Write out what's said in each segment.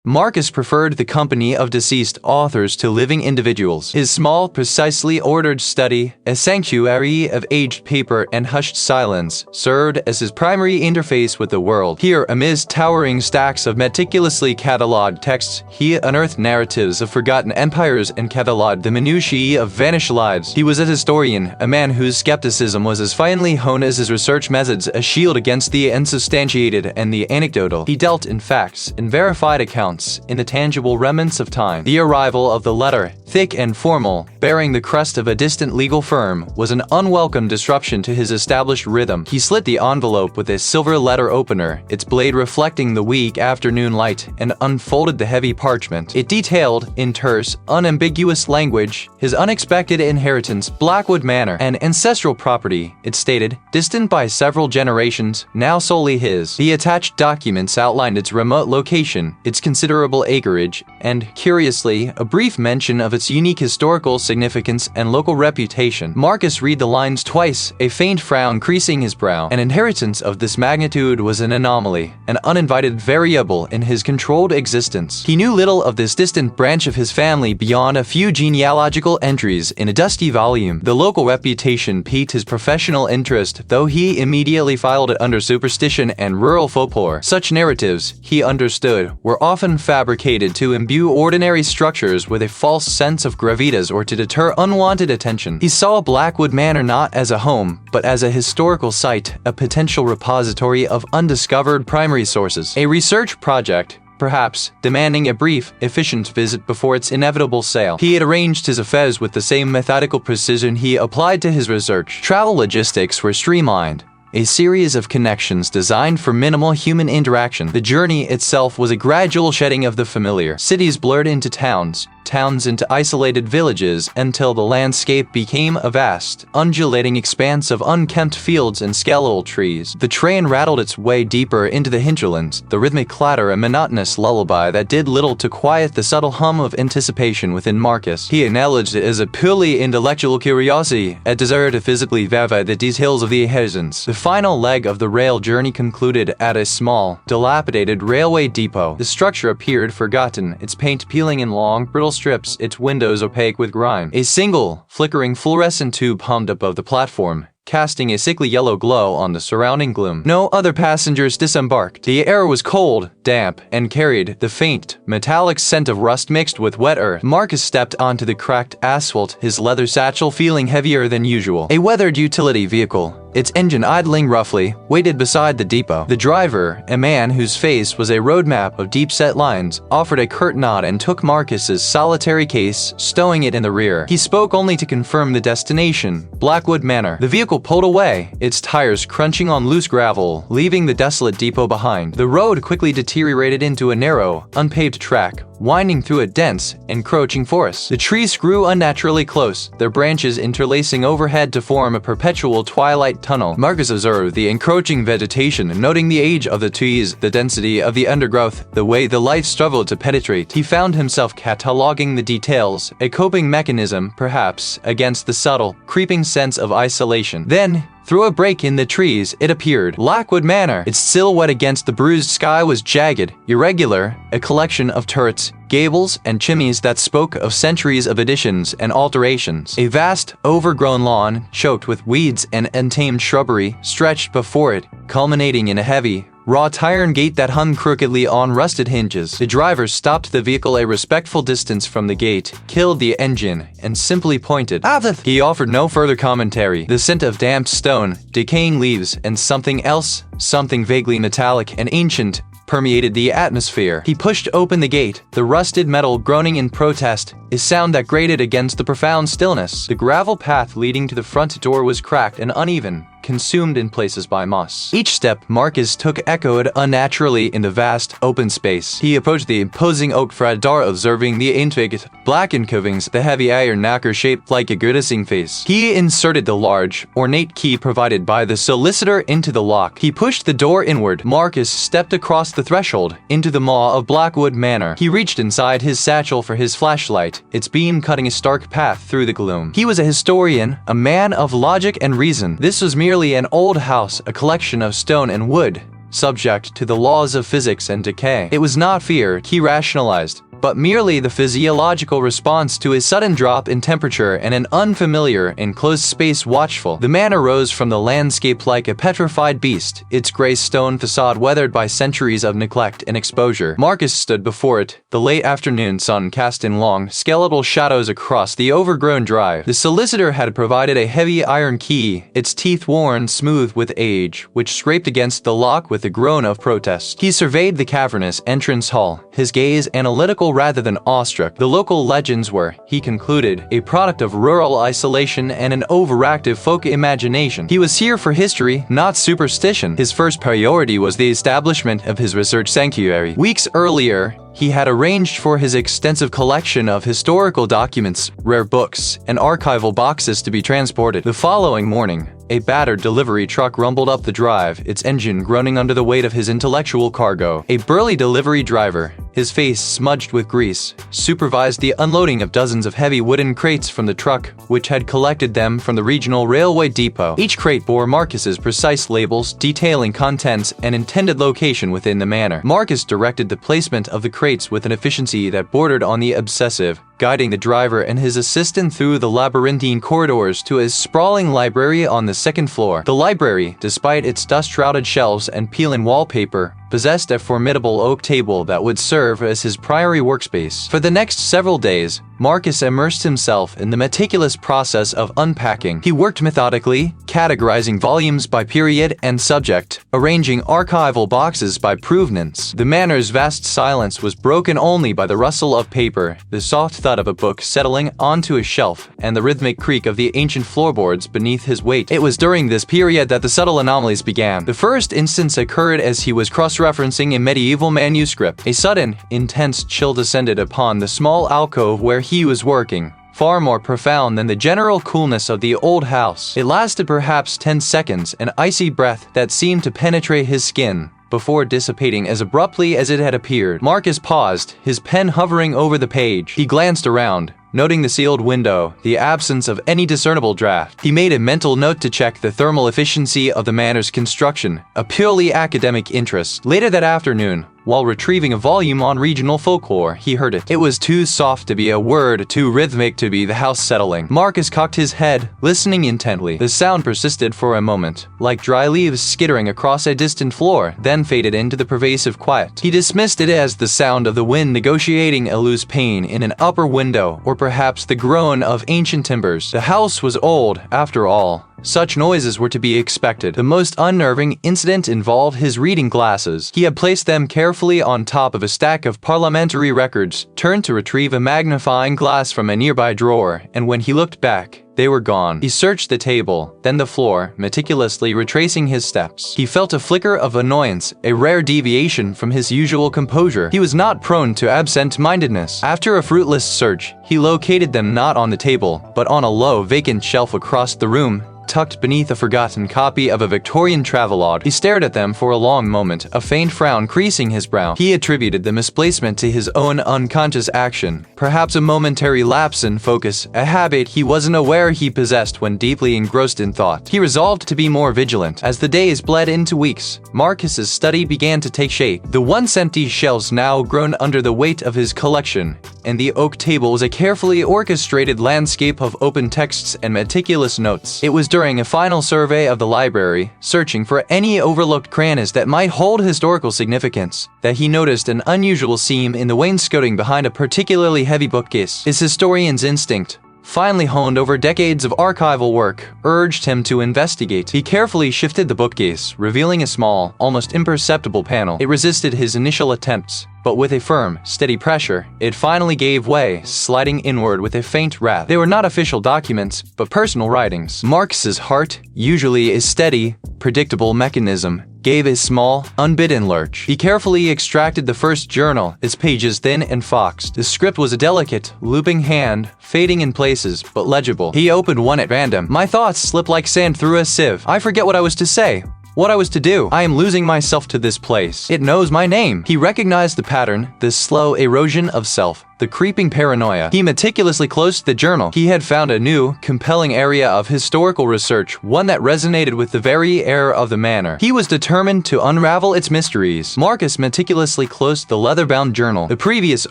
Marcus preferred the company of deceased authors to living individuals. His small, precisely ordered study, a sanctuary of aged paper and hushed silence, served as his primary interface with the world. Here, amidst towering stacks of meticulously catalogued texts, he unearthed narratives of forgotten empires and catalogued the minutiae of vanished lives. He was a historian, a man whose skepticism was as finely honed as his research methods, a shield against the unsubstantiated and the anecdotal. He dealt in facts, in verified accounts, in the tangible remnants of time. The arrival of the letter, thick and formal, bearing the crest of a distant legal firm, was an unwelcome disruption to his established rhythm. He slit the envelope with a silver letter opener, its blade reflecting the weak afternoon light, and unfolded the heavy parchment. It detailed, in terse, unambiguous language, his unexpected inheritance, Blackwood Manor, an ancestral property, it stated, distant by several generations, now solely his. The attached documents outlined its remote location, its considerable acreage, and, curiously, a brief mention of its unique historical significance and local reputation. Marcus read the lines twice, a faint frown creasing his brow. An inheritance of this magnitude was an anomaly, an uninvited variable in his controlled existence. He knew little of this distant branch of his family beyond a few genealogical entries in a dusty volume. The local reputation piqued his professional interest, though he immediately filed it under superstition and rural folklore. Such narratives, he understood, were often fabricated to imbue ordinary structures with a false sense of gravitas or to deter unwanted attention. He saw Blackwood Manor not as a home, but as a historical site, a potential repository of undiscovered primary sources. A research project, perhaps, demanding a brief, efficient visit before its inevitable sale. He had arranged his affairs with the same methodical precision he applied to his research. Travel logistics were streamlined, a series of connections designed for minimal human interaction. The journey itself was a gradual shedding of the familiar. Cities blurred into towns, towns into isolated villages, until the landscape became a vast, undulating expanse of unkempt fields and skeletal trees. The train rattled its way deeper into the hinterlands, the rhythmic clatter a monotonous lullaby that did little to quiet the subtle hum of anticipation within Marcus. He acknowledged it as a purely intellectual curiosity, a desire to physically verify the details of the inheritance. The final leg of the rail journey concluded at a small, dilapidated railway depot. The structure appeared forgotten, its paint peeling in long, brittle strips, its windows opaque with grime. A single, flickering fluorescent tube hummed above the platform, casting a sickly yellow glow on the surrounding gloom. No other passengers disembarked. The air was cold, damp, and carried the faint, metallic scent of rust mixed with wet earth. Marcus stepped onto the cracked asphalt, his leather satchel feeling heavier than usual. A weathered utility vehicle, its engine idling roughly, waited beside the depot. The driver, a man whose face was a roadmap of deep-set lines, offered a curt nod and took Marcus's solitary case, stowing it in the rear. He spoke only to confirm the destination, Blackwood Manor. The vehicle pulled away, its tires crunching on loose gravel, leaving the desolate depot behind. The road quickly deteriorated into a narrow, unpaved track, winding through a dense, encroaching forest. The trees grew unnaturally close, their branches interlacing overhead to form a perpetual twilight tunnel. Marcus observed the encroaching vegetation, noting the age of the trees, the density of the undergrowth, the way the light struggled to penetrate. He found himself cataloging the details, a coping mechanism, perhaps, against the subtle, creeping sense of isolation. Then, through a break in the trees, it appeared. Blackwood Manor. Its silhouette against the bruised sky was jagged, irregular, a collection of turrets, gables, and chimneys that spoke of centuries of additions and alterations. A vast, overgrown lawn, choked with weeds and untamed shrubbery, stretched before it, culminating in a heavy, wrought iron gate that hung crookedly on rusted hinges. The driver stopped the vehicle a respectful distance from the gate, killed the engine, and simply pointed. He offered no further commentary. The scent of damp stone, decaying leaves, and something else, something vaguely metallic and ancient, permeated the atmosphere. He pushed open the gate, the rusted metal groaning in protest, a sound that grated against the profound stillness. The gravel path leading to the front door was cracked and uneven, consumed in places by moss. Each step Marcus took echoed unnaturally in the vast, open space. He approached the imposing oak front door, observing the intricate, blackened carvings, the heavy iron knocker shaped like a grimacing face. He inserted the large, ornate key provided by the solicitor into the lock. He pushed the door inward. Marcus stepped across the threshold, into the maw of Blackwood Manor. He reached inside his satchel for his flashlight, its beam cutting a stark path through the gloom. He was a historian, a man of logic and reason. This was merely an old house, a collection of stone and wood, subject to the laws of physics and decay. It was not fear, he rationalized, but merely the physiological response to a sudden drop in temperature and an unfamiliar, enclosed space watchful. The manor rose from the landscape like a petrified beast, its gray stone facade weathered by centuries of neglect and exposure. Marcus stood before it, the late afternoon sun cast in long, skeletal shadows across the overgrown drive. The solicitor had provided a heavy iron key, its teeth worn smooth with age, which scraped against the lock with a groan of protest. He surveyed the cavernous entrance hall, his gaze analytical rather than awestruck. The local legends were, he concluded, a product of rural isolation and an overactive folk imagination. He was here for history, not superstition. His first priority was the establishment of his research sanctuary. Weeks earlier, he had arranged for his extensive collection of historical documents, rare books, and archival boxes to be transported. The following morning, a battered delivery truck rumbled up the drive, its engine groaning under the weight of his intellectual cargo. A burly delivery driver, his face smudged with grease, supervised the unloading of dozens of heavy wooden crates from the truck, which had collected them from the regional railway depot. Each crate bore Marcus's precise labels detailing contents and intended location within the manor. Marcus directed the placement of the crates with an efficiency that bordered on the obsessive, guiding the driver and his assistant through the labyrinthine corridors to a sprawling library on the second floor. The library, despite its dust-shrouded shelves and peel-in wallpaper, possessed a formidable oak table that would serve as his primary workspace. For the next several days, Marcus immersed himself in the meticulous process of unpacking. He worked methodically, categorizing volumes by period and subject, arranging archival boxes by provenance. The manor's vast silence was broken only by the rustle of paper, the soft thud of a book settling onto a shelf, and the rhythmic creak of the ancient floorboards beneath his weight. It was during this period that the subtle anomalies began. The first instance occurred as he was cross-referencing a medieval manuscript. A sudden, intense chill descended upon the small alcove where he was working, far more profound than the general coolness of the old house. It lasted perhaps 10 seconds, an icy breath that seemed to penetrate his skin, before dissipating as abruptly as it had appeared. Marcus paused, his pen hovering over the page. He glanced around, noting the sealed window, the absence of any discernible draft. He made a mental note to check the thermal efficiency of the manor's construction, a purely academic interest. Later that afternoon, while retrieving a volume on regional folklore, he heard it. It was too soft to be a word, too rhythmic to be the house settling. Marcus cocked his head, listening intently. The sound persisted for a moment, like dry leaves skittering across a distant floor, then faded into the pervasive quiet. He dismissed it as the sound of the wind negotiating a loose pane in an upper window, or perhaps the groan of ancient timbers. The house was old, after all. Such noises were to be expected. The most unnerving incident involved his reading glasses. He had placed them carefully on top of a stack of parliamentary records, turned to retrieve a magnifying glass from a nearby drawer, and when he looked back, they were gone. He searched the table, then the floor, meticulously retracing his steps. He felt a flicker of annoyance, a rare deviation from his usual composure. He was not prone to absent-mindedness. After a fruitless search, he located them not on the table, but on a low, vacant shelf across the room, tucked beneath a forgotten copy of a Victorian travelogue. He stared at them for a long moment, a faint frown creasing his brow. He attributed the misplacement to his own unconscious action, perhaps a momentary lapse in focus, a habit he wasn't aware he possessed when deeply engrossed in thought. He resolved to be more vigilant. As the days bled into weeks, Marcus's study began to take shape. The once empty shelves now groaned under the weight of his collection, and the oak table was a carefully orchestrated landscape of open texts and meticulous notes. It was during a final survey of the library, searching for any overlooked crannies that might hold historical significance, that he noticed an unusual seam in the wainscoting behind a particularly heavy bookcase. His historian's instinct, finally honed over decades of archival work, urged him to investigate. He carefully shifted the bookcase, revealing a small, almost imperceptible panel. It resisted his initial attempts, but with a firm, steady pressure, it finally gave way, sliding inward with a faint rap. They were not official documents, but personal writings. Marcus's heart, usually a steady, predictable mechanism, gave a small, unbidden lurch. He carefully extracted the first journal, its pages thin and foxed. The script was a delicate, looping hand, fading in places, but legible. He opened one at random. My thoughts slipped like sand through a sieve. I forget what I was to say. what I was to do. I am losing myself to this place. It knows my name. He recognized the pattern, the slow erosion of self, the creeping paranoia. He meticulously closed the journal. He had found a new, compelling area of historical research, one that resonated with the very air of the manor. He was determined to unravel its mysteries. Marcus meticulously closed the leather-bound journal, the previous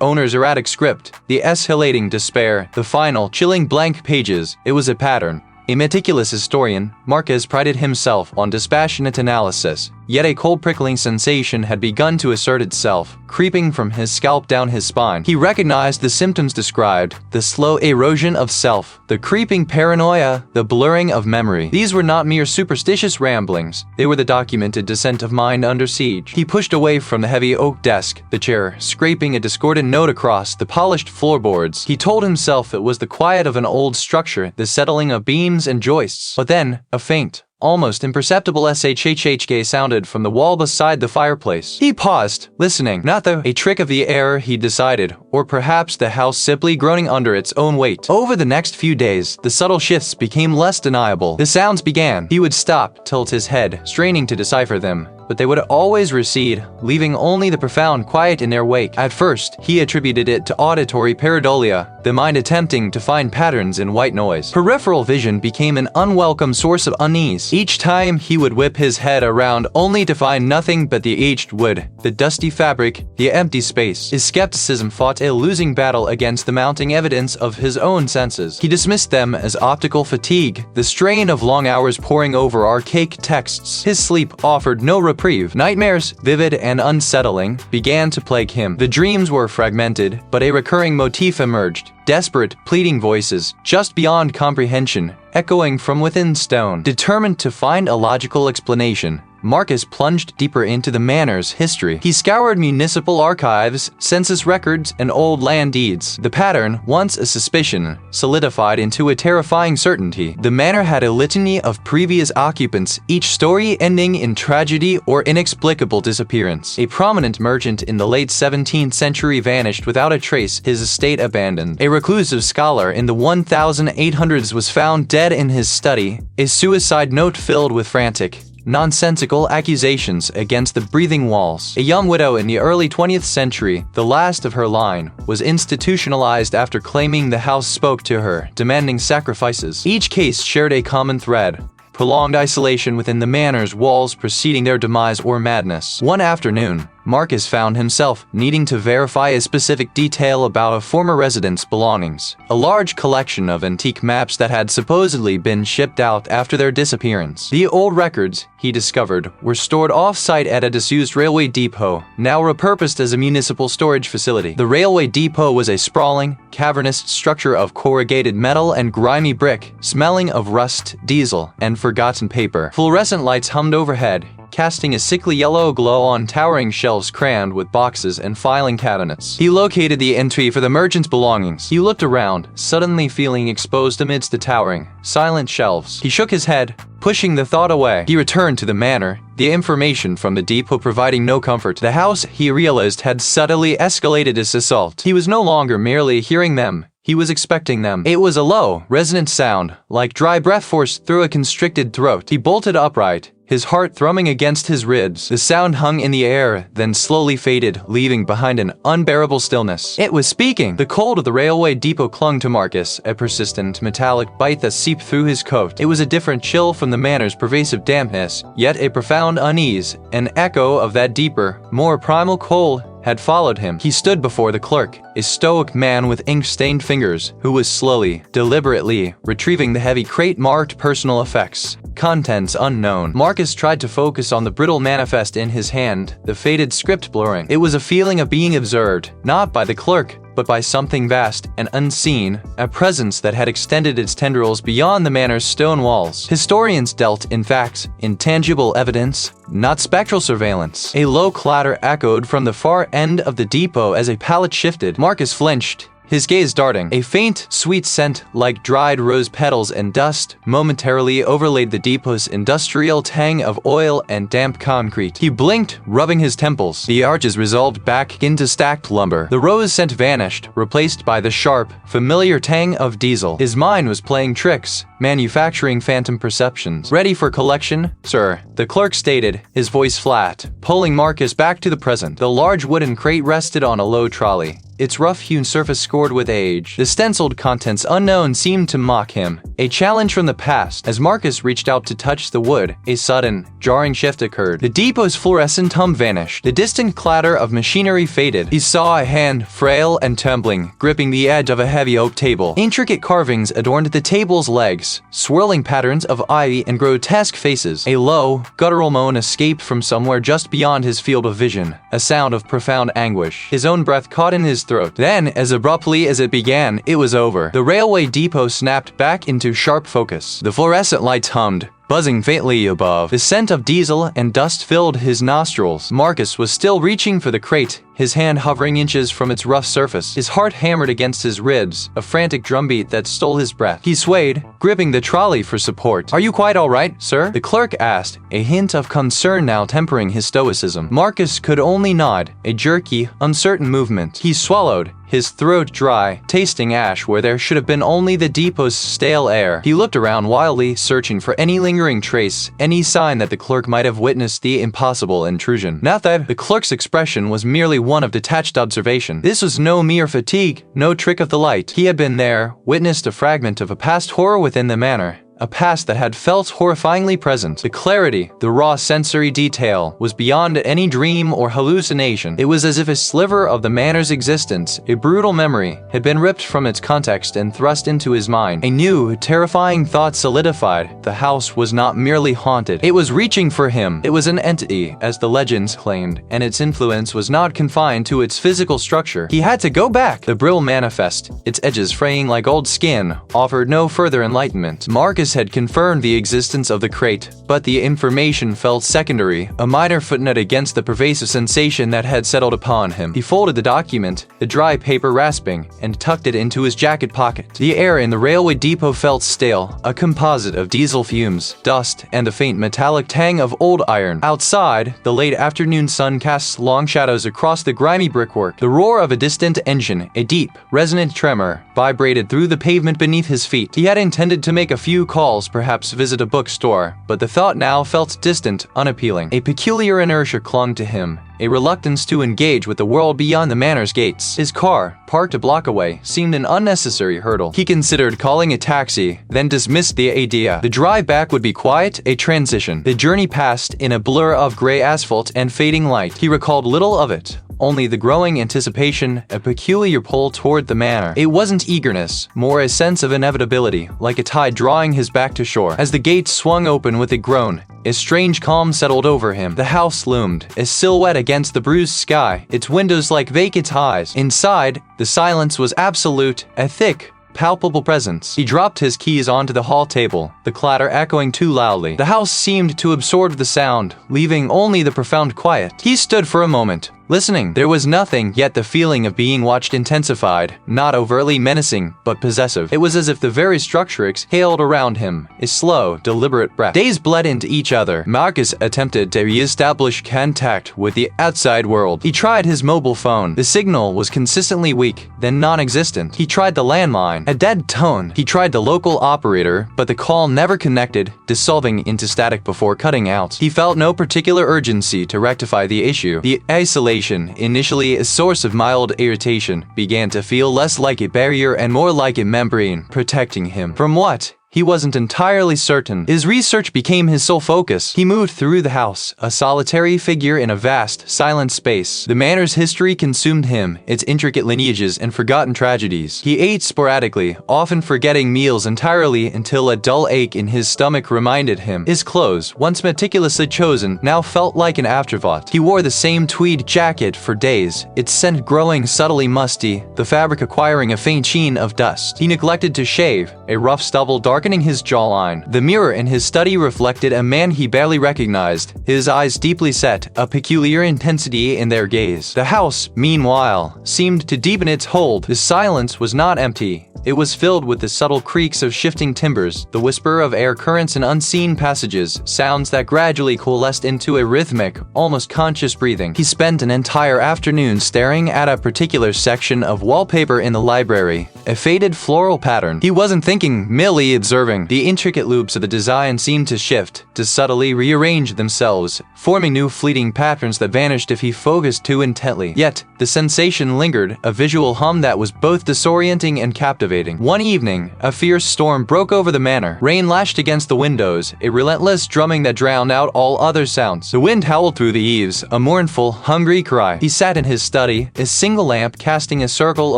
owner's erratic script, the escalating despair, the final, chilling blank pages. It was a pattern. A meticulous historian, Marcus prided himself on dispassionate analysis, yet a cold prickling sensation had begun to assert itself, creeping from his scalp down his spine. He recognized the symptoms described, the slow erosion of self, the creeping paranoia, the blurring of memory. These were not mere superstitious ramblings, they were the documented descent of mind under siege. He pushed away from the heavy oak desk, the chair, scraping a discordant note across the polished floorboards. He told himself it was the quiet of an old structure, the settling of beams and joists. But then, a faint, almost imperceptible shhhk sounded from the wall beside the fireplace. He paused, listening. Not a trick of the air, he decided, or perhaps the house simply groaning under its own weight. Over the next few days, the subtle shifts became less deniable. The sounds began. He would stop, tilt his head, straining to decipher them, but they would always recede, leaving only the profound quiet in their wake. At first, he attributed it to auditory pareidolia, the mind attempting to find patterns in white noise. Peripheral vision became an unwelcome source of unease. Each time, he would whip his head around only to find nothing but the aged wood, the dusty fabric, the empty space. His skepticism fought a losing battle against the mounting evidence of his own senses. He dismissed them as optical fatigue, the strain of long hours poring over archaic texts. His sleep offered no reprieve. Nightmares, vivid and unsettling, began to plague him. The dreams were fragmented, but a recurring motif emerged. Desperate, pleading voices, just beyond comprehension, echoing from within stone. Determined to find a logical explanation, Marcus plunged deeper into the manor's history. He scoured municipal archives, census records, and old land deeds. The pattern, once a suspicion, solidified into a terrifying certainty. The manor had a litany of previous occupants, each story ending in tragedy or inexplicable disappearance. A prominent merchant in the late 17th century vanished without a trace, his estate abandoned. A reclusive scholar in the 1800s was found dead in his study, a suicide note filled with frantic, nonsensical accusations against the breathing walls. A young widow in the early 20th century, the last of her line, was institutionalized after claiming the house spoke to her, demanding sacrifices. Each case shared a common thread: prolonged isolation within the manor's walls preceding their demise or madness. One afternoon, Marcus found himself needing to verify a specific detail about a former resident's belongings. A large collection of antique maps that had supposedly been shipped out after their disappearance. The old records, he discovered, were stored off-site at a disused railway depot, now repurposed as a municipal storage facility. The railway depot was a sprawling, cavernous structure of corrugated metal and grimy brick, smelling of rust, diesel, and forgotten paper. Fluorescent lights hummed overhead, casting a sickly yellow glow on towering shelves crammed with boxes and filing cabinets. He located the entry for the merchant's belongings. He looked around, suddenly feeling exposed amidst the towering, silent shelves. He shook his head, pushing the thought away. He returned to the manor, the information from the depot providing no comfort. The house, he realized, had subtly escalated its assault. He was no longer merely hearing them. He was expecting them. It was a low, resonant sound, like dry breath forced through a constricted throat. He bolted upright, his heart thrumming against his ribs. The sound hung in the air, then slowly faded, leaving behind an unbearable stillness. It was speaking! The cold of the railway depot clung to Marcus, a persistent, metallic bite that seeped through his coat. It was a different chill from the manor's pervasive dampness, yet a profound unease, an echo of that deeper, more primal cold had followed him. He stood before the clerk, a stoic man with ink-stained fingers, who was slowly, deliberately, retrieving the heavy crate marked personal effects. Contents unknown. Marcus tried to focus on the brittle manifest in his hand, the faded script blurring. It was a feeling of being observed, not by the clerk, but by something vast and unseen, a presence that had extended its tendrils beyond the manor's stone walls. Historians dealt, in fact, in tangible evidence, not spectral surveillance. A low clatter echoed from the far end of the depot as a pallet shifted. Marcus flinched, his gaze darting. A faint, sweet scent, like dried rose petals and dust, momentarily overlaid the depot's industrial tang of oil and damp concrete. He blinked, rubbing his temples. The arches resolved back into stacked lumber. The rose scent vanished, replaced by the sharp, familiar tang of diesel. His mind was playing tricks, manufacturing phantom perceptions. "Ready for collection, sir," the clerk stated, his voice flat, pulling Marcus back to the present. The large wooden crate rested on a low trolley, its rough-hewn surface scored with age. The stenciled contents unknown seemed to mock him, a challenge from the past. As Marcus reached out to touch the wood, a sudden, jarring shift occurred. The depot's fluorescent hum vanished. The distant clatter of machinery faded. He saw a hand, frail and tumbling, gripping the edge of a heavy oak table. Intricate carvings adorned the table's legs, swirling patterns of ivy and grotesque faces. A low, guttural moan escaped from somewhere just beyond his field of vision, a sound of profound anguish. His own breath caught in his throat. Then, as abruptly as it began, it was over. The railway depot snapped back into sharp focus. The fluorescent lights hummed, buzzing faintly above. The scent of diesel and dust filled his nostrils. Marcus was still reaching for the crate, his hand hovering inches from its rough surface. His heart hammered against his ribs, a frantic drumbeat that stole his breath. He swayed, gripping the trolley for support. "Are you quite all right, sir?" the clerk asked, a hint of concern now tempering his stoicism. Marcus could only nod, a jerky, uncertain movement. He swallowed, his throat dry, tasting ash where there should have been only the depot's stale air. He looked around wildly, searching for any lingering trace, any sign that the clerk might have witnessed the impossible intrusion. Nothing. The clerk's expression was merely one of detached observation. This was no mere fatigue, no trick of the light. He had been there, witnessed a fragment of a past horror within the manor. A past that had felt horrifyingly present. The clarity, the raw sensory detail, was beyond any dream or hallucination. It was as if a sliver of the manor's existence, a brutal memory, had been ripped from its context and thrust into his mind. A new, terrifying thought solidified. The house was not merely haunted. It was reaching for him. It was an entity, as the legends claimed, and its influence was not confined to its physical structure. He had to go back. The brill manifest, its edges fraying like old skin, offered no further enlightenment. Marcus had confirmed the existence of the crate, but the information felt secondary, a minor footnote against the pervasive sensation that had settled upon him. He folded the document, the dry paper rasping, and tucked it into his jacket pocket. The air in the railway depot felt stale, a composite of diesel fumes, dust, and the faint metallic tang of old iron. Outside, the late afternoon sun cast long shadows across the grimy brickwork. The roar of a distant engine, a deep, resonant tremor, vibrated through the pavement beneath his feet. He had intended to make a few calls, perhaps visit a bookstore, but the thought now felt distant, unappealing. A peculiar inertia clung to him, a reluctance to engage with the world beyond the manor's gates. His car, parked a block away, seemed an unnecessary hurdle. He considered calling a taxi, then dismissed the idea. The drive back would be quiet, a transition. The journey passed in a blur of gray asphalt and fading light. He recalled little of it, only the growing anticipation, a peculiar pull toward the manor. It wasn't eagerness, more a sense of inevitability, like a tide drawing his back to shore. As the gates swung open with a groan, a strange calm settled over him. The house loomed, a silhouette against the bruised sky, its windows like vacant eyes. Inside, the silence was absolute, a thick, palpable presence. He dropped his keys onto the hall table, the clatter echoing too loudly. The house seemed to absorb the sound, leaving only the profound quiet. He stood for a moment, listening. There was nothing, yet the feeling of being watched intensified, not overtly menacing, but possessive. It was as if the very structure exhaled around him, a slow, deliberate breath. Days bled into each other. Marcus attempted to re-establish contact with the outside world. He tried his mobile phone. The signal was consistently weak, then non-existent. He tried the landline, a dead tone. He tried the local operator, but the call never connected, dissolving into static before cutting out. He felt no particular urgency to rectify the issue. The isolation, initially a source of mild irritation, began to feel less like a barrier and more like a membrane protecting him. From what? He wasn't entirely certain. His research became his sole focus. He moved through the house, a solitary figure in a vast, silent space. The manor's history consumed him, its intricate lineages and forgotten tragedies. He ate sporadically, often forgetting meals entirely until a dull ache in his stomach reminded him. His clothes, once meticulously chosen, now felt like an afterthought. He wore the same tweed jacket for days, its scent growing subtly musty, the fabric acquiring a faint sheen of dust. He neglected to shave, a rough stubble darkened darkening his jawline. The mirror in his study reflected a man he barely recognized, his eyes deeply set, a peculiar intensity in their gaze. The house, meanwhile, seemed to deepen its hold. The silence was not empty. It was filled with the subtle creaks of shifting timbers, the whisper of air currents and unseen passages, sounds that gradually coalesced into a rhythmic, almost conscious breathing. He spent an entire afternoon staring at a particular section of wallpaper in the library, a faded floral pattern. He wasn't thinking, merely observing. The intricate loops of the design seemed to shift, to subtly rearrange themselves, forming new fleeting patterns that vanished if he focused too intently. Yet, the sensation lingered, a visual hum that was both disorienting and captivating. One evening, a fierce storm broke over the manor. Rain lashed against the windows, a relentless drumming that drowned out all other sounds. The wind howled through the eaves, a mournful, hungry cry. He sat in his study, a single lamp casting a circle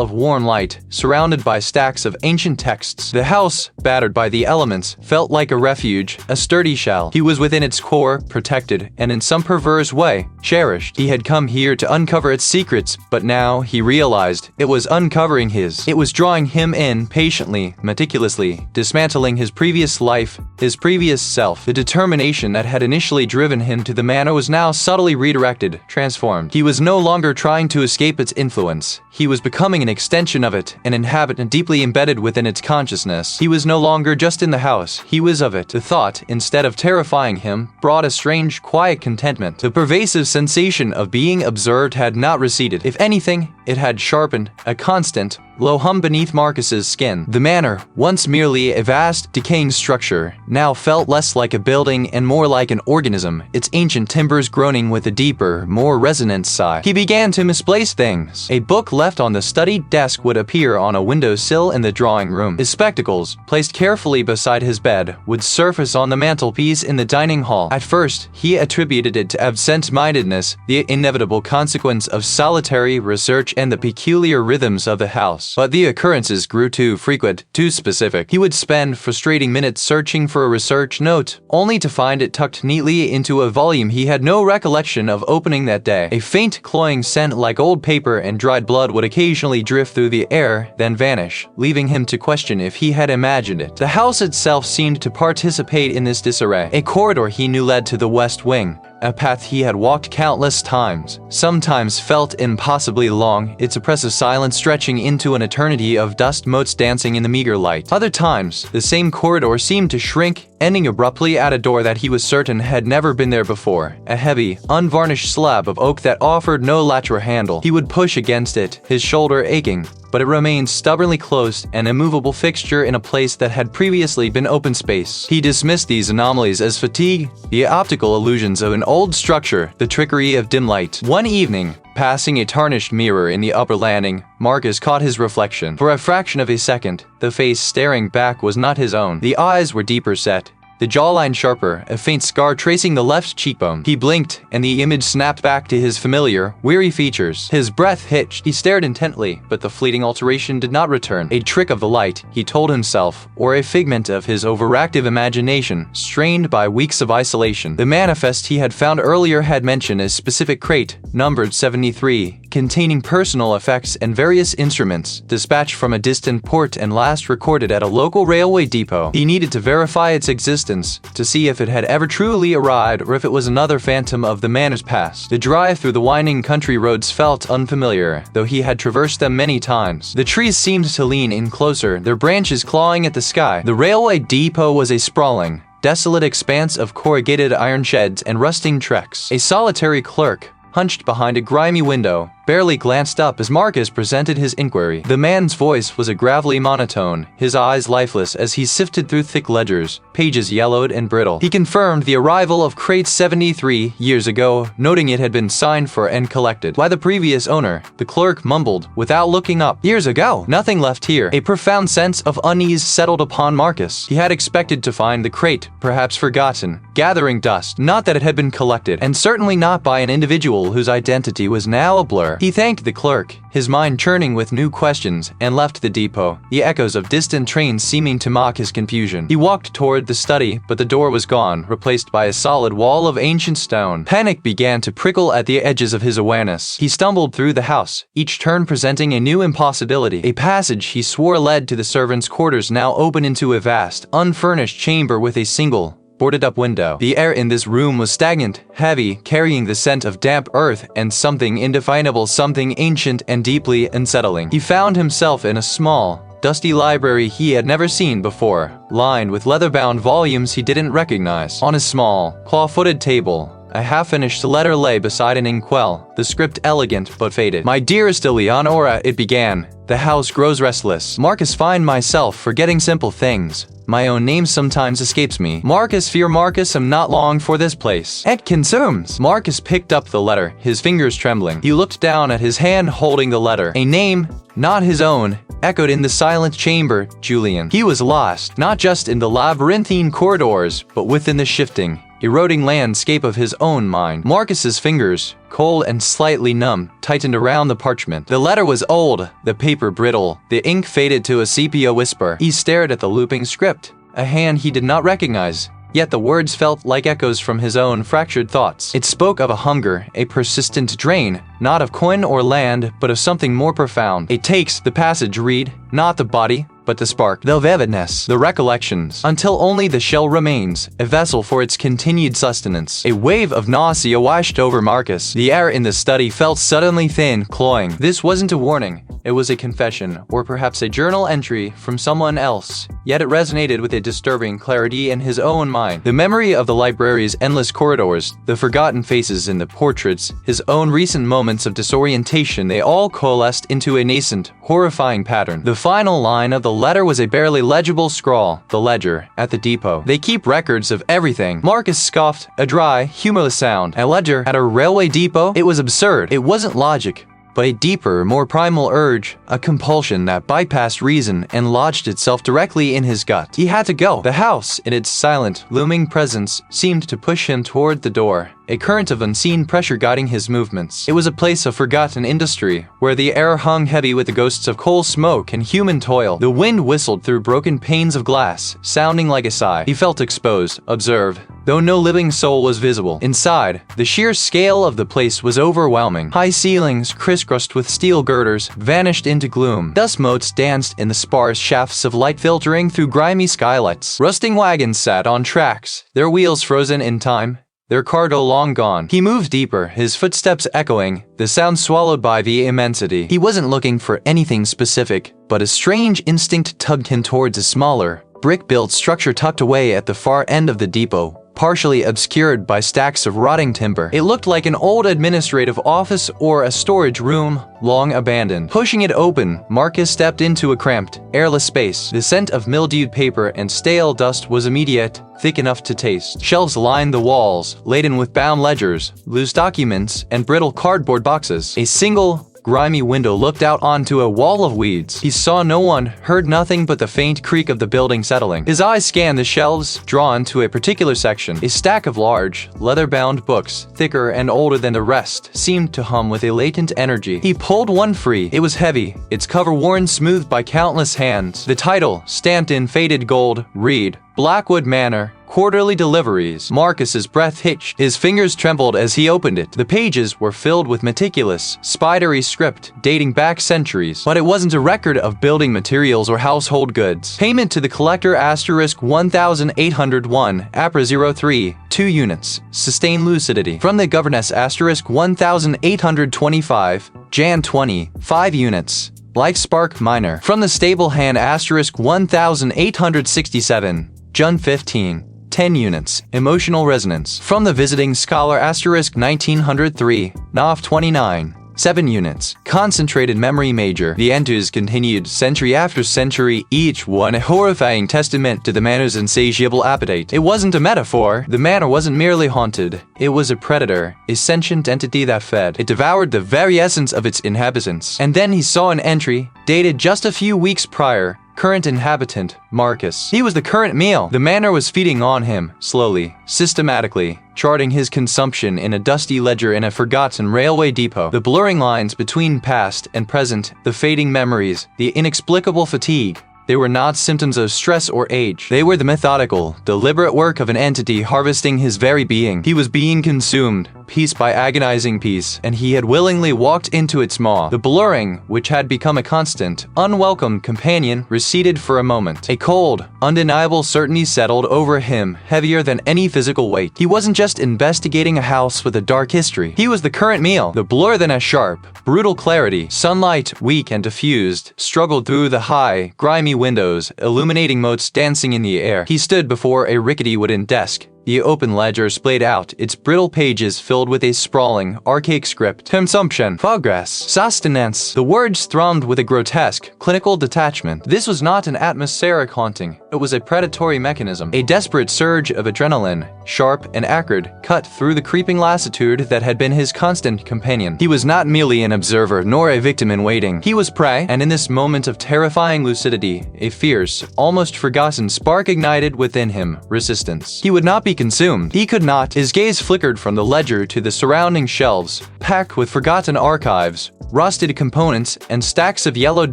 of warm light, surrounded by stacks of ancient texts. The house, battered by the elements, felt like a refuge, a sturdy shell. He was within its core, protected, and in some perverse way, cherished. He had come here to uncover its secrets, but now he realized it was uncovering his. It was drawing him in patiently, meticulously, dismantling his previous life, his previous self. The determination that had initially driven him to the manor was now subtly redirected, transformed. He was no longer trying to escape its influence. He was becoming an extension of it, an inhabitant deeply embedded within its consciousness. He was no longer just in the house, he was of it. The thought, instead of terrifying him, brought a strange, quiet contentment. The pervasive sensation of being observed had not receded. If anything, it had sharpened, a constant, low hum beneath Marcus's skin. The manor, once merely a vast, decaying structure, now felt less like a building and more like an organism, its ancient timbers groaning with a deeper, more resonant sigh. He began to misplace things. A book left on the study desk would appear on a windowsill in the drawing room. His spectacles, placed carefully beside his bed, would surface on the mantelpiece in the dining hall. At first, he attributed it to absent-mindedness, the inevitable consequence of solitary research and the peculiar rhythms of the house. But the occurrences grew too frequent, too specific. He would spend frustrating minutes searching for a research note, only to find it tucked neatly into a volume he had no recollection of opening that day. A faint, cloying scent like old paper and dried blood would occasionally drift through the air, then vanish, leaving him to question if he had imagined it. The house itself seemed to participate in this disarray. A corridor he knew led to the west wing, a path he had walked countless times, sometimes felt impossibly long, its oppressive silence stretching into an eternity of dust motes dancing in the meager light. Other times, the same corridor seemed to shrink, ending abruptly at a door that he was certain had never been there before, a heavy, unvarnished slab of oak that offered no latch or handle. He would push against it, his shoulder aching, but it remained stubbornly closed, an immovable fixture in a place that had previously been open space. He dismissed these anomalies as fatigue, the optical illusions of an old structure, the trickery of dim light. One evening, passing a tarnished mirror in the upper landing, Marcus caught his reflection. For a fraction of a second, the face staring back was not his own. The eyes were deeper set, the jawline sharper, a faint scar tracing the left cheekbone. He blinked, and the image snapped back to his familiar, weary features. His breath hitched. He stared intently, but the fleeting alteration did not return. A trick of the light, he told himself, or a figment of his overactive imagination, strained by weeks of isolation. The manifest he had found earlier had mentioned a specific crate, numbered 73, containing personal effects and various instruments, dispatched from a distant port and last recorded at a local railway depot. He needed to verify its existence, to see if it had ever truly arrived or if it was another phantom of the manor's past. The drive through the winding country roads felt unfamiliar, though he had traversed them many times. The trees seemed to lean in closer, their branches clawing at the sky. The railway depot was a sprawling, desolate expanse of corrugated iron sheds and rusting tracks. A solitary clerk, hunched behind a grimy window, barely glanced up as Marcus presented his inquiry. The man's voice was a gravelly monotone, his eyes lifeless as he sifted through thick ledgers, pages yellowed and brittle. He confirmed the arrival of crate 73 years ago, noting it had been signed for and collected by the previous owner. The clerk mumbled, without looking up. Years ago? Nothing left here. A profound sense of unease settled upon Marcus. He had expected to find the crate, perhaps forgotten, gathering dust. Not that it had been collected, and certainly not by an individual whose identity was now a blur. He thanked the clerk, his mind churning with new questions, and left the depot, the echoes of distant trains seeming to mock his confusion. He walked toward the study, but the door was gone, replaced by a solid wall of ancient stone. Panic began to prickle at the edges of his awareness. He stumbled through the house, each turn presenting a new impossibility. A passage he swore led to the servants' quarters now opened into a vast, unfurnished chamber with a single, boarded-up window. The air in this room was stagnant, heavy, carrying the scent of damp earth and something indefinable, something ancient and deeply unsettling. He found himself in a small, dusty library he had never seen before, lined with leather-bound volumes he didn't recognize. On a small, claw-footed table, a half-finished letter lay beside an inkwell, the script elegant but faded. "My dearest Eleonora," it began. "The house grows restless. Marcus, find myself forgetting simple things. My own name sometimes escapes me. Marcus, fear Marcus, am not long for this place. Et consumes." Marcus picked up the letter, his fingers trembling. He looked down at his hand holding the letter. A name, not his own, echoed in the silent chamber, Julian. He was lost, not just in the labyrinthine corridors, but within the shifting, eroding landscape of his own mind. Marcus's fingers, cold and slightly numb, tightened around the parchment. The letter was old, the paper brittle, the ink faded to a sepia whisper. He stared at the looping script, a hand he did not recognize. Yet the words felt like echoes from his own fractured thoughts. It spoke of a hunger, a persistent drain, not of coin or land, but of something more profound. It takes, the passage read, not the body, but the spark, the vividness, the recollections, until only the shell remains, a vessel for its continued sustenance. A wave of nausea washed over Marcus. The air in the study felt suddenly thin, cloying. This wasn't a warning. It was a confession, or perhaps a journal entry from someone else, yet it resonated with a disturbing clarity in his own mind. The memory of the library's endless corridors, the forgotten faces in the portraits, his own recent moments of disorientation, they all coalesced into a nascent, horrifying pattern. The final line of the letter was a barely legible scrawl, the ledger, at the depot. They keep records of everything. Marcus scoffed, a dry, humorless sound. A ledger at a railway depot? It was absurd. It wasn't logic, but a deeper, more primal urge, a compulsion that bypassed reason and lodged itself directly in his gut. He had to go. The house, in its silent, looming presence, seemed to push him toward the door, a current of unseen pressure guiding his movements. It was a place of forgotten industry, where the air hung heavy with the ghosts of coal smoke and human toil. The wind whistled through broken panes of glass, sounding like a sigh. He felt exposed, observed, though no living soul was visible. Inside, the sheer scale of the place was overwhelming. High ceilings, crisscrossed with steel girders, vanished into gloom. Dust motes danced in the sparse shafts of light filtering through grimy skylights. Rusting wagons sat on tracks, their wheels frozen in time, their cargo long gone. He moved deeper, his footsteps echoing, the sound swallowed by the immensity. He wasn't looking for anything specific, but a strange instinct tugged him towards a smaller, brick-built structure tucked away at the far end of the depot, partially obscured by stacks of rotting timber. It looked like an old administrative office or a storage room, long abandoned. Pushing it open, Marcus stepped into a cramped, airless space. The scent of mildewed paper and stale dust was immediate, thick enough to taste. Shelves lined the walls, laden with bound ledgers, loose documents, and brittle cardboard boxes. A single, grimy window looked out onto a wall of weeds. He saw no one, heard nothing but the faint creak of the building settling. His eyes scanned the shelves, drawn to a particular section. A stack of large, leather-bound books, thicker and older than the rest, seemed to hum with a latent energy. He pulled one free. It was heavy, its cover worn smooth by countless hands. The title, stamped in faded gold, read, Blackwood Manor, Quarterly Deliveries. Marcus's breath hitched. His fingers trembled as he opened it. The pages were filled with meticulous, spidery script dating back centuries. But it wasn't a record of building materials or household goods. Payment to the collector * 1801, APRA 03, 2 units. Sustained lucidity. From the governess * 1825, Jan 20, 5 units. Life spark minor. From the stable hand * 1867, Jun 15, 10 units. Emotional resonance. From the visiting scholar * 1903, Nov 29, 7 units. Concentrated memory major. The entries continued century after century, each one a horrifying testament to the manor's insatiable appetite. It wasn't a metaphor. The manor wasn't merely haunted. It was a predator, a sentient entity that fed. It devoured the very essence of its inhabitants. And then he saw an entry, dated just a few weeks prior, current inhabitant, Marcus. He was the current meal. The manor was feeding on him, slowly, systematically, charting his consumption in a dusty ledger in a forgotten railway depot. The blurring lines between past and present, the fading memories, the inexplicable fatigue. They were not symptoms of stress or age. They were the methodical, deliberate work of an entity harvesting his very being. He was being consumed, piece by agonizing piece, and he had willingly walked into its maw. The blurring, which had become a constant, unwelcome companion, receded for a moment. A cold, undeniable certainty settled over him, heavier than any physical weight. He wasn't just investigating a house with a dark history. He was the current meal. The blur then a sharp, brutal clarity. Sunlight, weak and diffused, struggled through the high, grimy windows, illuminating motes dancing in the air. He stood before a rickety wooden desk. The open ledger splayed out, its brittle pages filled with a sprawling, archaic script. Consumption, progress, sustenance. The words thrummed with a grotesque, clinical detachment. This was not an atmospheric haunting. It was a predatory mechanism. A desperate surge of adrenaline, sharp and acrid, cut through the creeping lassitude that had been his constant companion. He was not merely an observer, nor a victim in waiting. He was prey, and in this moment of terrifying lucidity, a fierce, almost forgotten spark ignited within him, resistance. He would not be consumed. He could not. His gaze flickered from the ledger to the surrounding shelves, packed with forgotten archives, rusted components, and stacks of yellowed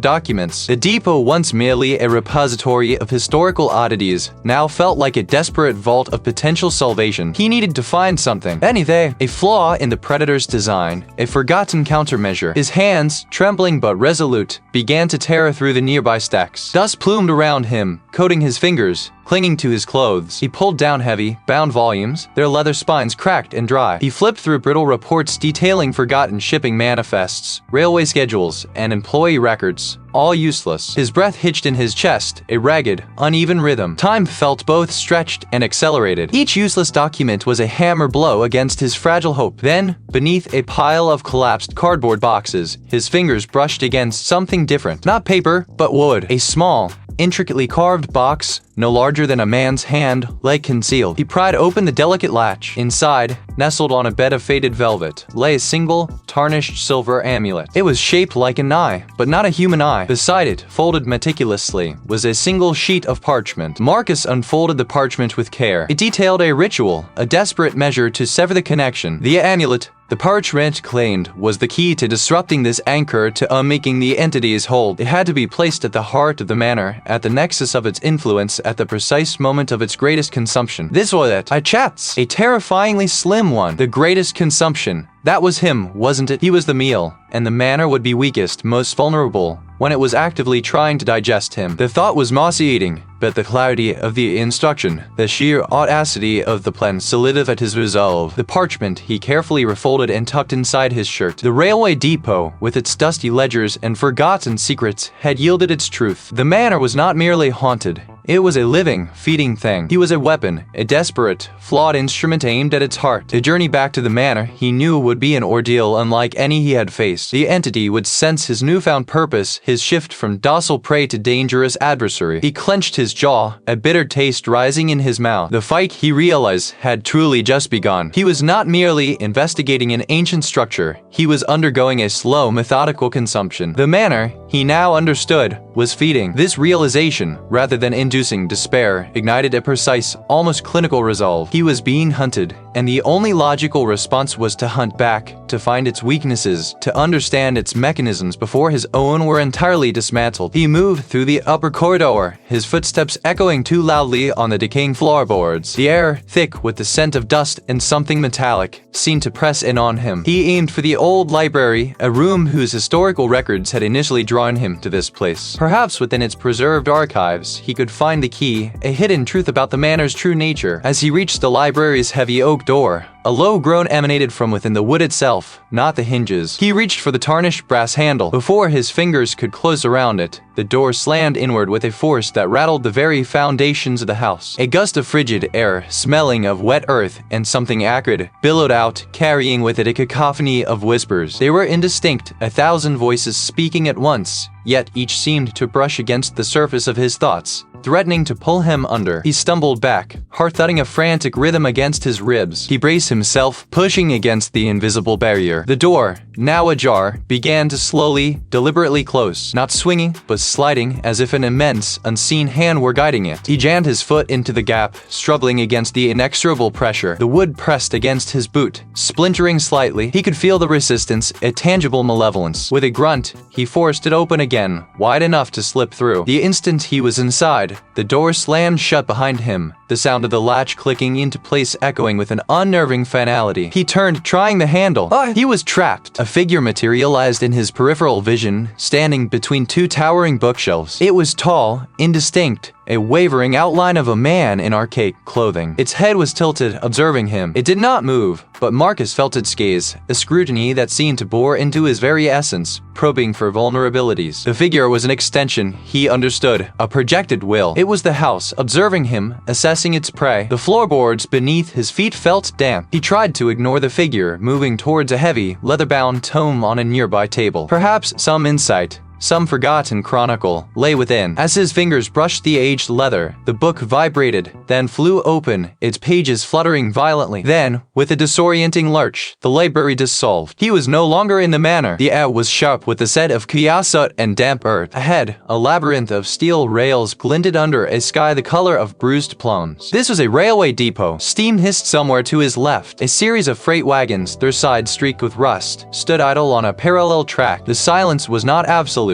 documents. The depot, once merely a repository of historical oddities, now felt like a desperate vault of potential salvation. He needed to find something. Anything. A flaw in the predator's design, a forgotten countermeasure. His hands, trembling but resolute, began to tear through the nearby stacks. Dust plumed around him, coating his fingers, clinging to his clothes. He pulled down heavy, bound volumes, their leather spines cracked and dry. He flipped through brittle reports detailing forgotten shipping manifests, railway schedules, and employee records, all useless. His breath hitched in his chest, a ragged, uneven rhythm. Time felt both stretched and accelerated. Each useless document was a hammer blow against his fragile hope. Then, beneath a pile of collapsed cardboard boxes, his fingers brushed against something different. Not paper, but wood. A small, intricately carved box, no larger than a man's hand, lay concealed. He pried open the delicate latch. Inside, nestled on a bed of faded velvet, lay a single, tarnished silver amulet. It was shaped like an eye, but not a human eye. Beside it, folded meticulously, was a single sheet of parchment. Marcus unfolded the parchment with care. It detailed a ritual, a desperate measure to sever the connection. The amulet, the parchment claimed, was the key to disrupting this anchor to unmaking the entity's hold. It had to be placed at the heart of the manor, at the nexus of its influence, at the precise moment of its greatest consumption. This was it. A terrifyingly slim one. The greatest consumption. That was him, wasn't it? He was the meal, and the manor would be weakest, most vulnerable, when it was actively trying to digest him. The thought was nauseating, but the clarity of the instruction, the sheer audacity of the plan solidified his resolve. The parchment he carefully refolded and tucked inside his shirt. The railway depot, with its dusty ledgers and forgotten secrets, had yielded its truth. The manor was not merely haunted. It was a living, feeding thing. He was a weapon, a desperate, flawed instrument aimed at its heart. The journey back to the manor, he knew, would be an ordeal unlike any he had faced. The entity would sense his newfound purpose, his shift from docile prey to dangerous adversary. He clenched his jaw, a bitter taste rising in his mouth. The fight, he realized, had truly just begun. He was not merely investigating an ancient structure. He was undergoing a slow, methodical consumption. The manor, he now understood, was feeding. This realization, rather than inducing despair, ignited a precise, almost clinical resolve. He was being hunted, and the only logical response was to hunt back, to find its weaknesses, to understand its mechanisms before his own were entirely dismantled. He moved through the upper corridor, his footsteps echoing too loudly on the decaying floorboards. The air, thick with the scent of dust and something metallic, seemed to press in on him. He aimed for the old library, a room whose historical records had initially drawn him to this place. Perhaps within its preserved archives, he could find the key, a hidden truth about the manor's true nature. As he reached the library's heavy oak door, a low groan emanated from within the wood itself, not the hinges. He reached for the tarnished brass handle. Before his fingers could close around it, the door slammed inward with a force that rattled the very foundations of the house. A gust of frigid air, smelling of wet earth and something acrid, billowed out, carrying with it a cacophony of whispers. They were indistinct, 1,000 voices speaking at once, yet each seemed to brush against the surface of his thoughts, threatening to pull him under. He stumbled back, heart thudding a frantic rhythm against his ribs. He braced himself, pushing against the invisible barrier. The door, now ajar, began to slowly, deliberately close, not swinging, but sliding as if an immense, unseen hand were guiding it. He jammed his foot into the gap, struggling against the inexorable pressure. The wood pressed against his boot, splintering slightly. He could feel the resistance, a tangible malevolence. With a grunt, he forced it open again, wide enough to slip through. The instant he was inside, the door slammed shut behind him, the sound of the latch clicking into place echoing with an unnerving finality. He turned, trying the handle. He was trapped. A figure materialized in his peripheral vision, standing between two towering bookshelves. It was tall, indistinct, a wavering outline of a man in archaic clothing. Its head was tilted, observing him. It did not move, but Marcus felt its gaze, a scrutiny that seemed to bore into his very essence, probing for vulnerabilities. The figure was an extension, he understood, a projected will. It was the house, observing him, assessing its prey. The floorboards beneath his feet felt damp. He tried to ignore the figure, moving towards a heavy, leather-bound tome on a nearby table. Perhaps some insight, some forgotten chronicle, lay within. As his fingers brushed the aged leather, the book vibrated, then flew open, its pages fluttering violently. Then, with a disorienting lurch, the library dissolved. He was no longer in the manor. The air was sharp with the scent of chiasot and damp earth. Ahead, a labyrinth of steel rails glinted under a sky the color of bruised plums. This was a railway depot. Steam hissed somewhere to his left. A series of freight wagons, their sides streaked with rust, stood idle on a parallel track. The silence was not absolute.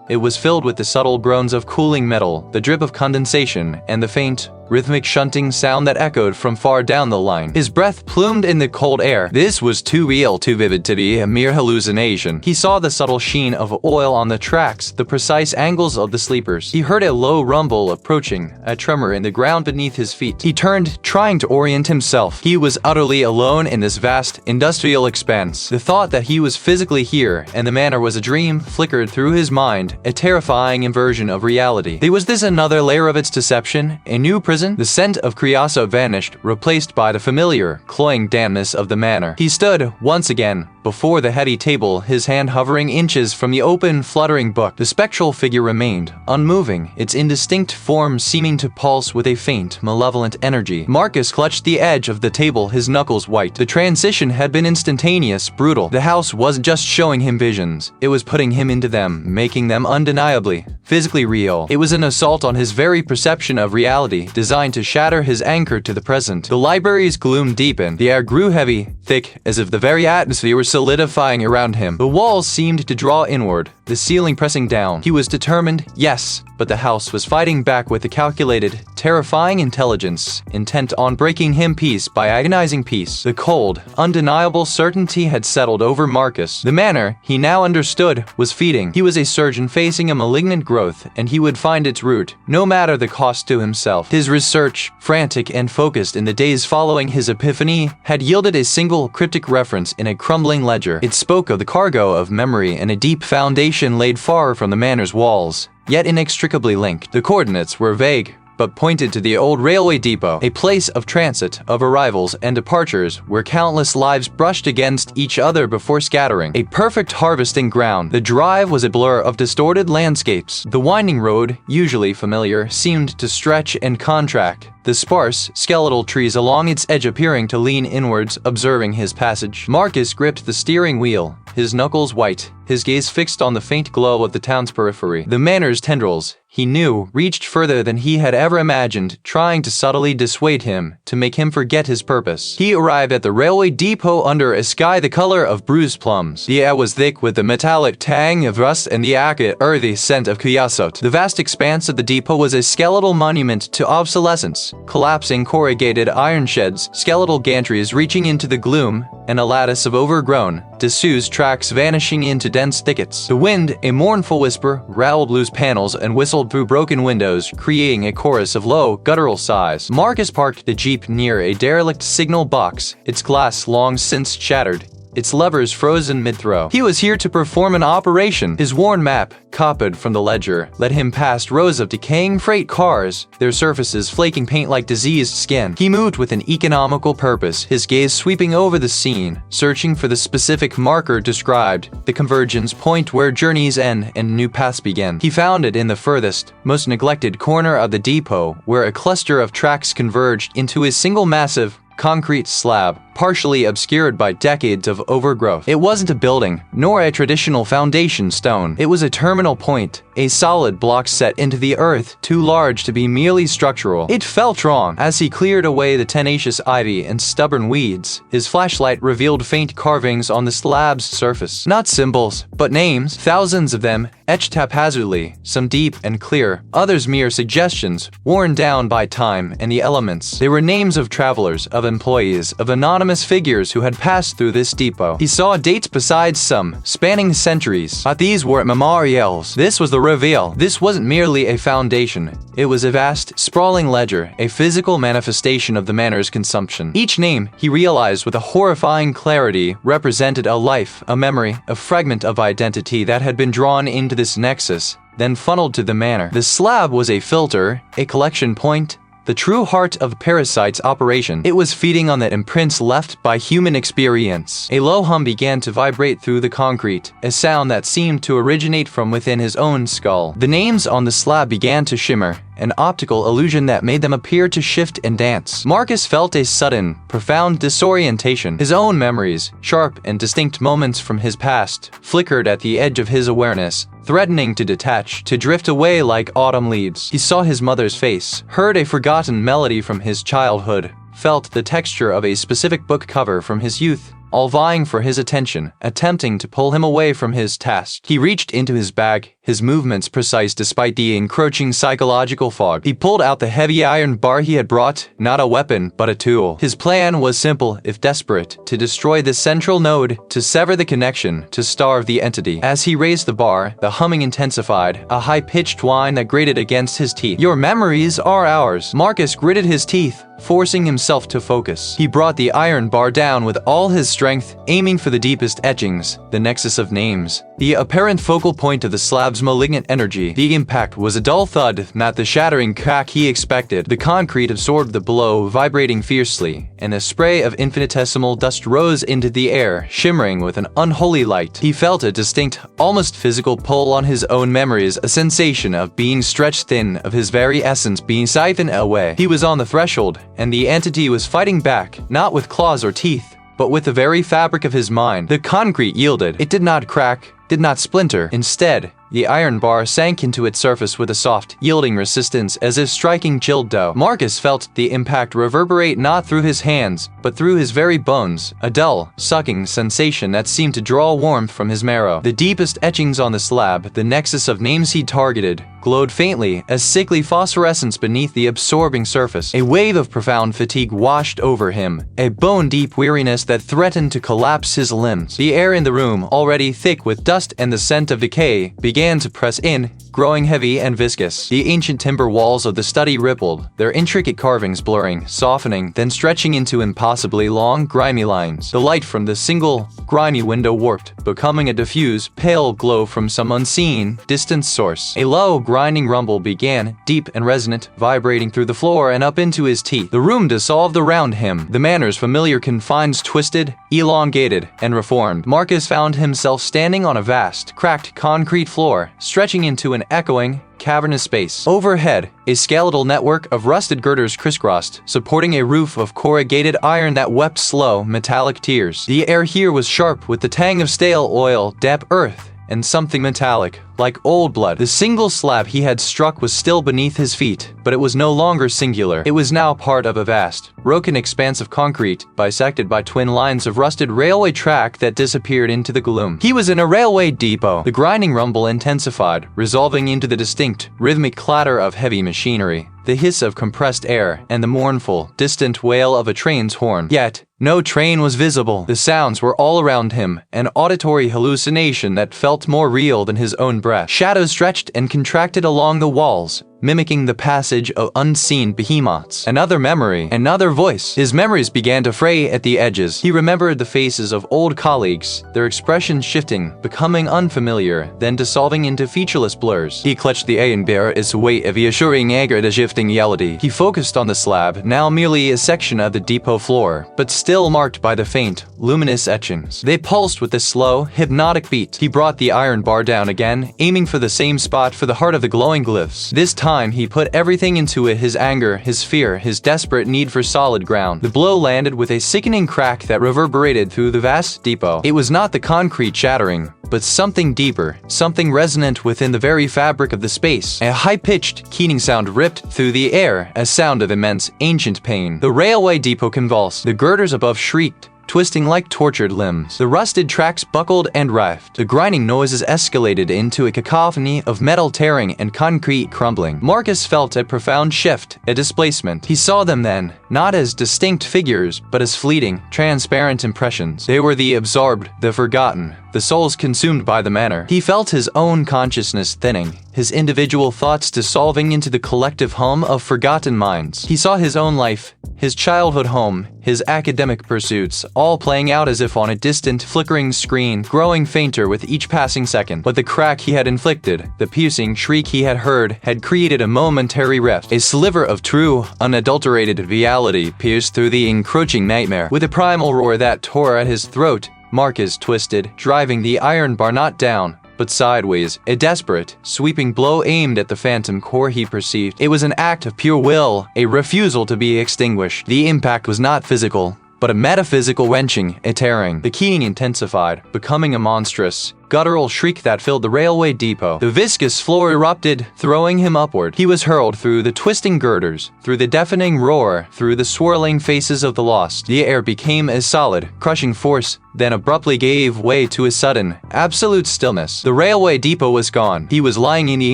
It was filled with the subtle groans of cooling metal, the drip of condensation, and the faint, rhythmic shunting sound that echoed from far down the line. His breath plumed in the cold air. This was too real, too vivid to be a mere hallucination. He saw the subtle sheen of oil on the tracks, the precise angles of the sleepers. He heard a low rumble approaching, a tremor in the ground beneath his feet. He turned, trying to orient himself. He was utterly alone in this vast, industrial expanse. The thought that he was physically here, and the manor was a dream, flickered through his mind, a terrifying inversion of reality. Was this another layer of its deception? A new prison? The scent of Criasso vanished, replaced by the familiar, cloying dampness of the manor. He stood, once again, before the heady table, his hand hovering inches from the open, fluttering book. The spectral figure remained, unmoving, its indistinct form seeming to pulse with a faint, malevolent energy. Marcus clutched the edge of the table, his knuckles white. The transition had been instantaneous, brutal. The house wasn't just showing him visions, it was putting him into them, making them undeniably, physically real. It was an assault on his very perception of reality, designed to shatter his anchor to the present. The library's gloom deepened. The air grew heavy, thick, as if the very atmosphere was solidifying around him. The walls seemed to draw inward, the ceiling pressing down. He was determined, yes, but the house was fighting back with a calculated, terrifying intelligence, intent on breaking him piece by agonizing piece. The cold, undeniable certainty had settled over Marcus. The manor, he now understood, was feeding. He was a surgeon facing a malignant growth, and he would find its root, no matter the cost to himself. His research, frantic and focused in the days following his epiphany, had yielded a single cryptic reference in a crumbling ledger. It spoke of the cargo of memory and a deep foundation laid far from the manor's walls, yet inextricably linked. The coordinates were vague, but pointed to the old railway depot, a place of transit, of arrivals and departures where countless lives brushed against each other before scattering. A perfect harvesting ground. The drive was a blur of distorted landscapes. The winding road, usually familiar, seemed to stretch and contract, the sparse, skeletal trees along its edge appearing to lean inwards, observing his passage. Marcus gripped the steering wheel, his knuckles white, his gaze fixed on the faint glow of the town's periphery. The manor's tendrils, he knew, reached further than he had ever imagined, trying to subtly dissuade him, to make him forget his purpose. He arrived at the railway depot under a sky the color of bruised plums. The air was thick with the metallic tang of rust and the acrid, earthy scent of chiasot. The vast expanse of the depot was a skeletal monument to obsolescence. Collapsing corrugated iron sheds, skeletal gantries reaching into the gloom, and a lattice of overgrown, disused tracks vanishing into dense thickets. The wind, a mournful whisper, rattled loose panels and whistled through broken windows, creating a chorus of low, guttural sighs. Marcus parked the jeep near a derelict signal box, its glass long since shattered. its levers frozen mid-throw. He was here to perform an operation. His worn map, copied from the ledger, led him past rows of decaying freight cars, their surfaces flaking paint like diseased skin. He moved with an economical purpose, his gaze sweeping over the scene, searching for the specific marker described, the convergence point where journeys end and new paths begin. He found it in the furthest, most neglected corner of the depot, where a cluster of tracks converged into a single massive, concrete slab, partially obscured by decades of overgrowth. It wasn't a building, nor a traditional foundation stone. It was a terminal point, a solid block set into the earth, too large to be merely structural. It felt wrong. As he cleared away the tenacious ivy and stubborn weeds, his flashlight revealed faint carvings on the slab's surface. Not symbols, but names, thousands of them, etched haphazardly, some deep and clear, others mere suggestions, worn down by time and the elements. They were names of travelers, of employees, of anonymous figures who had passed through this depot. He saw dates besides some, spanning centuries, but these were memorials. This was the reveal. This wasn't merely a foundation. It was a vast, sprawling ledger, a physical manifestation of the manor's consumption. Each name, he realized with a horrifying clarity, represented a life, a memory, a fragment of identity that had been drawn into this nexus, then funneled to the manor. The slab was a filter, a collection point, the true heart of Parasite's operation. It was feeding on the imprints left by human experience. A low hum began to vibrate through the concrete, a sound that seemed to originate from within his own skull. The names on the slab began to shimmer, an optical illusion that made them appear to shift and dance. Marcus felt a sudden, profound disorientation. His own memories, sharp and distinct moments from his past, flickered at the edge of his awareness, threatening to detach, to drift away like autumn leaves. He saw his mother's face, heard a forgotten melody from his childhood, felt the texture of a specific book cover from his youth, all vying for his attention, attempting to pull him away from his task. He reached into his bag, his movements precise despite the encroaching psychological fog. He pulled out the heavy iron bar he had brought, not a weapon, but a tool. His plan was simple, if desperate, to destroy the central node, to sever the connection, to starve the entity. As he raised the bar, the humming intensified, a high-pitched whine that grated against his teeth. Your memories are ours. Marcus gritted his teeth, forcing himself to focus. He brought the iron bar down with all his strength, aiming for the deepest etchings, the nexus of names, the apparent focal point of the slab's malignant energy. The impact was a dull thud, not the shattering crack he expected. The concrete absorbed the blow, vibrating fiercely, and a spray of infinitesimal dust rose into the air, shimmering with an unholy light. He felt a distinct, almost physical pull on his own memories, a sensation of being stretched thin, of his very essence being siphoned away. He was on the threshold, and the entity was fighting back, not with claws or teeth, but with the very fabric of his mind. The concrete yielded. It did not crack, did not splinter. Instead, the iron bar sank into its surface with a soft, yielding resistance as if striking chilled dough. Marcus felt the impact reverberate not through his hands, but through his very bones, a dull, sucking sensation that seemed to draw warmth from his marrow. The deepest etchings on the slab, the nexus of names he targeted, glowed faintly, a sickly phosphorescence beneath the absorbing surface. A wave of profound fatigue washed over him, a bone-deep weariness that threatened to collapse his limbs. The air in the room, already thick with dust and the scent of decay, began to press in, growing heavy and viscous. The ancient timber walls of the study rippled, their intricate carvings blurring, softening, then stretching into impossibly long, grimy lines. The light from the single, grimy window warped, becoming a diffuse, pale glow from some unseen, distant source. A low, grinding rumble began, deep and resonant, vibrating through the floor and up into his teeth. The room dissolved around him, the manor's familiar confines twisted, elongated, and reformed. Marcus found himself standing on a vast, cracked concrete floor, stretching into an echoing, cavernous space. Overhead, a skeletal network of rusted girders crisscrossed, supporting a roof of corrugated iron that wept slow, metallic tears. The air here was sharp with the tang of stale oil, damp earth, and something metallic, like old blood. The single slab he had struck was still beneath his feet, but it was no longer singular. It was now part of a vast, broken expanse of concrete, bisected by twin lines of rusted railway track that disappeared into the gloom. He was in a railway depot. The grinding rumble intensified, resolving into the distinct, rhythmic clatter of heavy machinery, the hiss of compressed air, and the mournful, distant wail of a train's horn. Yet, no train was visible. The sounds were all around him, an auditory hallucination that felt more real than his own breath. Shadows stretched and contracted along the walls, mimicking the passage of unseen behemoths. Another memory, another voice. His memories began to fray at the edges. He remembered the faces of old colleagues, their expressions shifting, becoming unfamiliar, then dissolving into featureless blurs. He clutched the and bear its weight of reassuring anger at a shifting reality. He focused on the slab, now merely a section of the depot floor, but still marked by the faint, luminous etchings. They pulsed with a slow, hypnotic beat. He brought the iron bar down again, aiming for the same spot for the heart of the glowing glyphs. This time, he put everything into it: his anger, his fear, his desperate need for solid ground. The blow landed with a sickening crack that reverberated through the vast depot. It was not the concrete shattering, but something deeper, something resonant within the very fabric of the space. A high-pitched, keening sound ripped through the air, a sound of immense, ancient pain. The railway depot convulsed. The girders above shrieked, twisting like tortured limbs. The rusted tracks buckled and writhed. The grinding noises escalated into a cacophony of metal tearing and concrete crumbling. Marcus felt a profound shift, a displacement. He saw them then, not as distinct figures, but as fleeting, transparent impressions. They were the absorbed, the forgotten, the souls consumed by the manor. He felt his own consciousness thinning, his individual thoughts dissolving into the collective hum of forgotten minds. He saw his own life, his childhood home, his academic pursuits, all playing out as if on a distant, flickering screen, growing fainter with each passing second. But the crack he had inflicted, the piercing shriek he had heard, had created a momentary rift. A sliver of true, unadulterated reality pierced through the encroaching nightmare. With a primal roar that tore at his throat, Marcus twisted, driving the iron bar not down, but sideways, a desperate, sweeping blow aimed at the phantom core he perceived. It was an act of pure will, a refusal to be extinguished. The impact was not physical, but a metaphysical wrenching, a tearing. The keening intensified, becoming a monstrous, guttural shriek that filled the railway depot. The viscous floor erupted, throwing him upward. He was hurled through the twisting girders, through the deafening roar, through the swirling faces of the lost. The air became a solid, crushing force, then abruptly gave way to a sudden, absolute stillness. The railway depot was gone. He was lying in the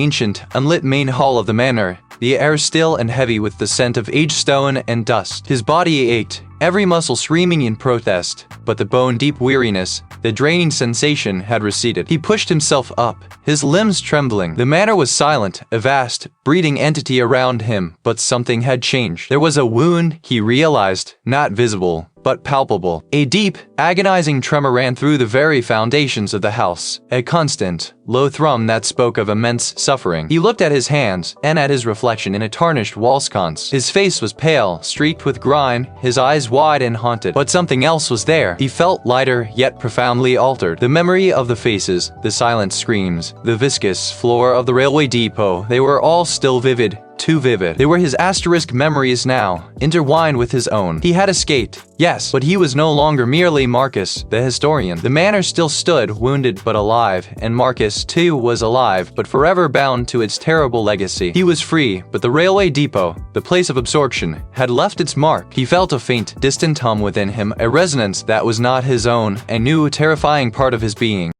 ancient, unlit main hall of the manor, the air still and heavy with the scent of aged stone and dust. His body ached, every muscle screaming in protest, but the bone-deep weariness, the draining sensation, had receded. He pushed himself up, his limbs trembling. The manor was silent, a vast, breathing entity around him, but something had changed. There was a wound, he realized, not visible, but palpable. A deep, agonizing tremor ran through the very foundations of the house, a constant, low thrum that spoke of immense suffering. He looked at his hands, and at his reflection in a tarnished wall sconce. His face was pale, streaked with grime, his eyes wide and haunted. But something else was there. He felt lighter, yet profoundly altered. The memory of the faces, the silent screams, the viscous floor of the railway depot, they were all still vivid. Too vivid. They were his asterisk memories now, intertwined with his own. He had escaped, yes, but he was no longer merely Marcus, the historian. The manor still stood, wounded but alive, and Marcus, too, was alive, but forever bound to its terrible legacy. He was free, but the railway depot, the place of absorption, had left its mark. He felt a faint, distant hum within him, a resonance that was not his own, a new, terrifying part of his being.